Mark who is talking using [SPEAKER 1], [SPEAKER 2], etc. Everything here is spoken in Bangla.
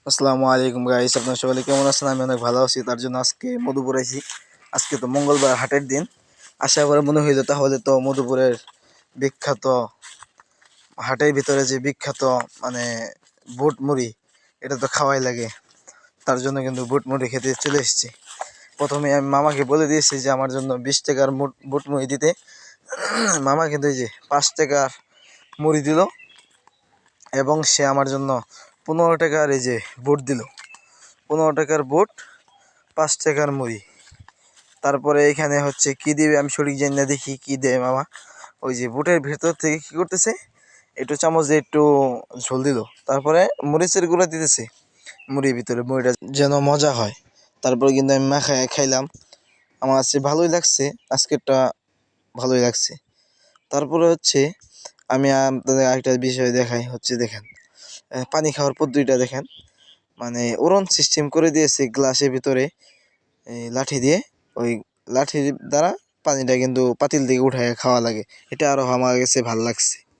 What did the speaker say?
[SPEAKER 1] আসসালামু আলাইকুম গাইস, আপনারা সবাই কেমন আছেন? আমি অনেক ভালো আছি। তার জন্য আজকে মধুপুর আইছি। আজকে তো মঙ্গলবার, হাটের দিন। আশা করে মনে হইলো তাহলে তো মধুপুরের বিখ্যাত হাটের ভিতরে যে বিখ্যাত মানে বুট মুড়ি, এটা তো খাওয়াই লাগে। তার জন্য কিন্তু বুট মুড়ি খেতে চলে এসেছি। প্রথমে আমি মামাকে বলে দিয়েছি যে আমার জন্য 20 টাকার বুট মুড়ি দিতে। মামা কিন্তু এই যে 5 টাকার মুড়ি দিল এবং সে আমার জন্য 15 টাকার এই যে বুট দিল। 15 টাকার বুট, 5 টাকার মুড়ি। তারপরে এখানে হচ্ছে কি দিবে আমি সঠিক জানি না, দেখি কি দেয় মামা। ওই যে বুটের ভেতর থেকে কি করতেছে, একটু চামচ দিয়ে একটু ঝোল দিল, তারপরে মরিচের গুঁড়া দিতেছে মুড়ির ভিতরে, মুড়িটা যেন মজা হয়। তারপরে কিন্তু আমি মাখায় খাইলাম। আমার কাছে ভালোই লাগছে, আজকেরটা ভালোই লাগছে। তারপরে হচ্ছে আমি আপনাদের আরেকটা বিষয় দেখাই, হচ্ছে দেখেন পানি খাওয়ার পদ্ধতিটা দেখেন। মানে ওরন সিস্টেম করে দিয়েছে গ্লাসের ভিতরে এই লাঠি দিয়ে। ওই লাঠির দ্বারা পানিটা কিন্তু পাতিল থেকে উঠায় খাওয়া লাগে। এটা আরও আমার কাছে ভালো লাগছে।